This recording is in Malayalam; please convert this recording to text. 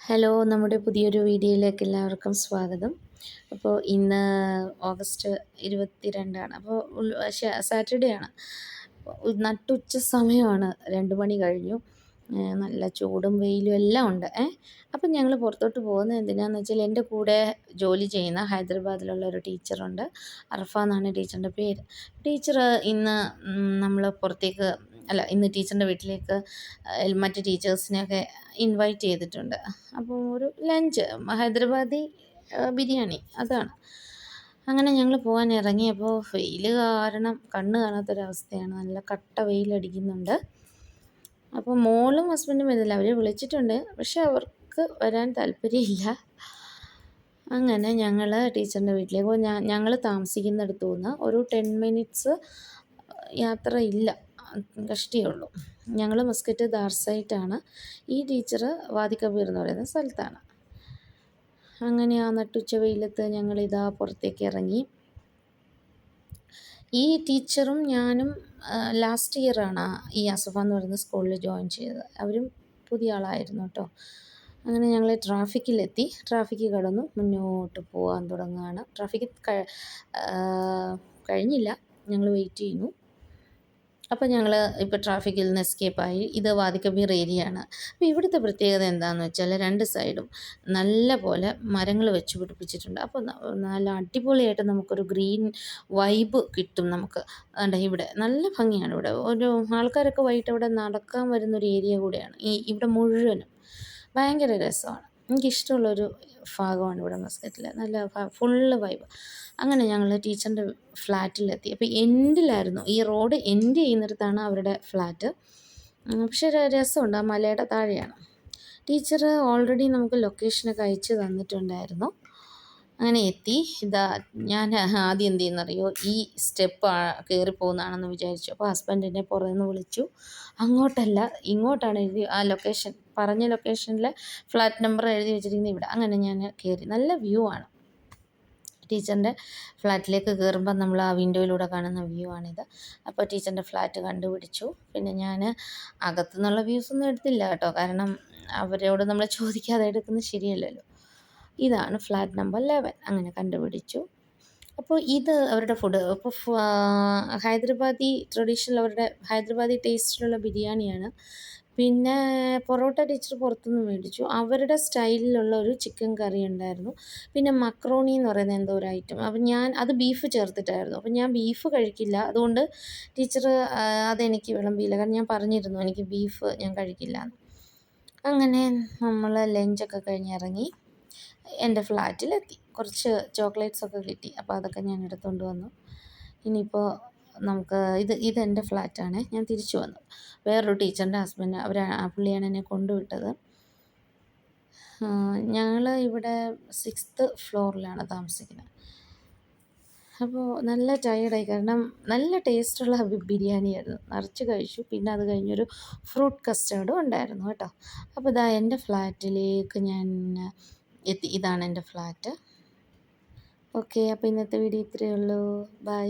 ഹലോ, നമ്മുടെ പുതിയൊരു വീഡിയോയിലേക്ക് എല്ലാവർക്കും സ്വാഗതം. അപ്പോൾ ഇന്ന് ഓഗസ്റ്റ് 22 അപ്പോൾ സാറ്റർഡേ ആണ്. നട്ടുച്ച സമയമാണ്, 2 മണി കഴിഞ്ഞു. നല്ല ചൂടും വെയിലും എല്ലാം ഉണ്ട്. അപ്പം ഞങ്ങൾ പുറത്തോട്ട് പോകുന്നത് എന്തിനാണെന്ന് വെച്ചാൽ, എൻ്റെ കൂടെ ജോലി ചെയ്യുന്ന ഹൈദരാബാദിലുള്ള ഒരു ടീച്ചറുണ്ട്. അർഫ എന്നാണ് ടീച്ചറിൻ്റെ പേര്. ടീച്ചർ ഇന്ന് നമ്മൾ പുറത്തേക്ക് ഇന്ന് ടീച്ചറിൻ്റെ വീട്ടിലേക്ക് മറ്റ് ടീച്ചേഴ്സിനെയൊക്കെ ഇൻവൈറ്റ് ചെയ്തിട്ടുണ്ട്. അപ്പോൾ ഒരു ലഞ്ച് ഹൈദരാബാദി ബിരിയാണി അതാണ്. അങ്ങനെ ഞങ്ങൾ പോകാൻ ഇറങ്ങിയപ്പോൾ വെയിൽ കാരണം കണ്ണ് കാണാത്തൊരവസ്ഥയാണ്. നല്ല കട്ട വെയിലടിക്കുന്നുണ്ട്. അപ്പോൾ മോളും ഹസ്ബൻഡും വരുന്നില്ല, അവരെ വിളിച്ചിട്ടുണ്ട്, പക്ഷെ അവർക്ക് വരാൻ താല്പര്യമില്ല. അങ്ങനെ ഞങ്ങൾ ടീച്ചറിൻ്റെ വീട്ടിലേക്ക് പോയി. ഞങ്ങൾ താമസിക്കുന്നിടത്തു നിന്ന് ഒരു 10 മിനിറ്റ്സ് യാത്ര ഇല്ല, കഷ്ടിയേ ഉള്ളൂ. ഞങ്ങൾ മസ്കറ്റ് ദാർസൈറ്റാണ്. ഈ ടീച്ചർ വാദി കബീർ എന്ന് പറയുന്ന സ്ഥലത്താണ്. അങ്ങനെ ആ നട്ടുച്ച വെയിലത്ത് ഞങ്ങളിതാ പുറത്തേക്ക് ഇറങ്ങി. ഈ ടീച്ചറും ഞാനും ലാസ്റ്റ് ഇയറാണ് ഈ അസഫ എന്ന് പറയുന്ന സ്കൂളിൽ ജോയിൻ ചെയ്തത്. അവരും പുതിയ ആളായിരുന്നു കേട്ടോ. അങ്ങനെ ഞങ്ങൾ ട്രാഫിക്കിലെത്തി. ട്രാഫിക്ക് കടന്നു മുന്നോട്ട് പോകാൻ തുടങ്ങുകയാണ്. ട്രാഫിക്ക് കഴിഞ്ഞില്ല, ഞങ്ങൾ വെയിറ്റ് ചെയ്യുന്നു. അപ്പോൾ ഞങ്ങൾ ഇപ്പോൾ ട്രാഫിക്കിൽ നിന്ന് എസ്കേപ്പായി. ഇത് വാദി കബീർ ഏരിയ ആണ്. അപ്പോൾ ഇവിടുത്തെ പ്രത്യേകത എന്താണെന്ന് വെച്ചാൽ, 2 സൈഡും നല്ല പോലെ മരങ്ങൾ വെച്ച് പിടിപ്പിച്ചിട്ടുണ്ട്. അപ്പോൾ നല്ല അടിപൊളിയായിട്ട് നമുക്കൊരു ഗ്രീൻ വൈബ് കിട്ടും നമുക്ക്. അതുകൊണ്ട് ഇവിടെ നല്ല ഭംഗിയാണ്. ഇവിടെ ഒരു ആൾക്കാരൊക്കെ വൈകിട്ട് ഇവിടെ നടക്കാൻ വരുന്നൊരു ഏരിയ കൂടെയാണ് ഇവിടെ മുഴുവനും. ഭയങ്കര രസമാണ്. എനിക്കിഷ്ടമുള്ളൊരു ഭാഗമാണ് ഇവിടെ മസ്കറ്റിൽ. നല്ല ഫുള്ള് വൈബ്. അങ്ങനെ ഞങ്ങൾ ടീച്ചറിൻ്റെ ഫ്ലാറ്റിലെത്തി. അപ്പോൾ എൻഡിലായിരുന്നു, ഈ റോഡ് എൻഡ് ചെയ്യുന്നിടത്താണ് അവരുടെ ഫ്ലാറ്റ്. പക്ഷേ രസമുണ്ട്, ആ മലയുടെ താഴെയാണ്. ടീച്ചർ ഓൾറെഡി നമുക്ക് ലൊക്കേഷനൊക്കെ അയച്ച് തന്നിട്ടുണ്ടായിരുന്നു. അങ്ങനെ എത്തി. ഇതാ ഞാൻ ആദ്യം എന്ത് ചെയ്യുന്നറിയോ, ഈ സ്റ്റെപ്പ് കയറിപ്പോകുന്നതാണെന്ന് വിചാരിച്ചു. അപ്പോൾ ഹസ്ബൻഡിനെ പുറത്തുനിന്ന് വിളിച്ചു. അങ്ങോട്ടല്ല ഇങ്ങോട്ടാണ് എഴുതി, ആ ലൊക്കേഷൻ പറഞ്ഞ ലൊക്കേഷനിൽ ഫ്ലാറ്റ് നമ്പർ എഴുതി വെച്ചിരിക്കുന്നത് ഇവിടെ. അങ്ങനെ ഞാൻ കയറി. നല്ല വ്യൂ ആണ്. ടീച്ചറിൻ്റെ ഫ്ലാറ്റിലേക്ക് കയറുമ്പോൾ നമ്മൾ ആ വിൻഡോയിലൂടെ കാണുന്ന വ്യൂ ആണിത്. അപ്പോൾ ടീച്ചറിൻ്റെ ഫ്ലാറ്റ് കണ്ടുപിടിച്ചു. പിന്നെ ഞാൻ അകത്തുനിന്നുള്ള വ്യൂസൊന്നും എടുത്തില്ല കേട്ടോ, കാരണം അവരോട് നമ്മൾ ചോദിക്കാതെ എടുക്കുന്നത് ശരിയല്ലല്ലോ. ഇതാണ് ഫ്ലാറ്റ് നമ്പർ 11. അങ്ങനെ കണ്ടുപിടിച്ചു. അപ്പോൾ ഇത് അവരുടെ ഫുഡ്. അപ്പോൾ ഹൈദരാബാദി ട്രഡീഷണൽ, അവരുടെ ഹൈദരാബാദി ടേസ്റ്റിലുള്ള ബിരിയാണിയാണ്. പിന്നെ പൊറോട്ട ടീച്ചർ പുറത്തുനിന്ന് മേടിച്ചു. അവരുടെ സ്റ്റൈലിലുള്ള ഒരു ചിക്കൻ കറി ഉണ്ടായിരുന്നു. പിന്നെ മക്രോണി എന്ന് പറയുന്ന എന്തോ ഒരു ഐറ്റം. അപ്പം അത് ബീഫ് ചേർത്തിട്ടായിരുന്നു. അപ്പം ഞാൻ ബീഫ് കഴിക്കില്ല, അതുകൊണ്ട് ടീച്ചർ അതെനിക്ക് വിളമ്പിയില്ല. കാരണം ഞാൻ പറഞ്ഞിരുന്നു എനിക്ക് ബീഫ് ഞാൻ കഴിക്കില്ല. അങ്ങനെ നമ്മൾ ലഞ്ചൊക്കെ കഴിഞ്ഞ് ഇറങ്ങി എൻ്റെ ഫ്ലാറ്റിലെത്തി. കുറച്ച് ചോക്ലേറ്റ്സൊക്കെ കിട്ടി. അപ്പോൾ അതൊക്കെ ഞാൻ എടുത്തുകൊണ്ട് വന്നു. ഇനിയിപ്പോൾ നമുക്ക് ഇതെൻ്റെ ഫ്ലാറ്റാണ്. ഞാൻ തിരിച്ചു വന്നു. വേറൊരു ടീച്ചറിൻ്റെ ഹസ്ബൻഡ്, പുള്ളിയാണ് എന്നെ കൊണ്ടുവിട്ടത്. ഞങ്ങൾ ഇവിടെ 6th ഫ്ലോറിലാണ് താമസിക്കുന്നത്. അപ്പോൾ നല്ല ടയേർഡായി, കാരണം നല്ല ടേസ്റ്റുള്ള ബിരിയാണിയായിരുന്നു. നിറച്ച് കഴിച്ചു. പിന്നെ അത് കഴിഞ്ഞൊരു ഫ്രൂട്ട് കസ്റ്റേർഡും ഉണ്ടായിരുന്നു കേട്ടോ. അപ്പോൾ ഇതാ എൻ്റെ ഫ്ലാറ്റിലേക്ക് ഞാൻ എത്തി. ഇതാണ് എൻ്റെ ഫ്ലാറ്റ്. ഓക്കെ, അപ്പോൾ ഇന്നത്തെ വീഡിയോ ഇത്രയേ ഉള്ളൂ. ബൈ.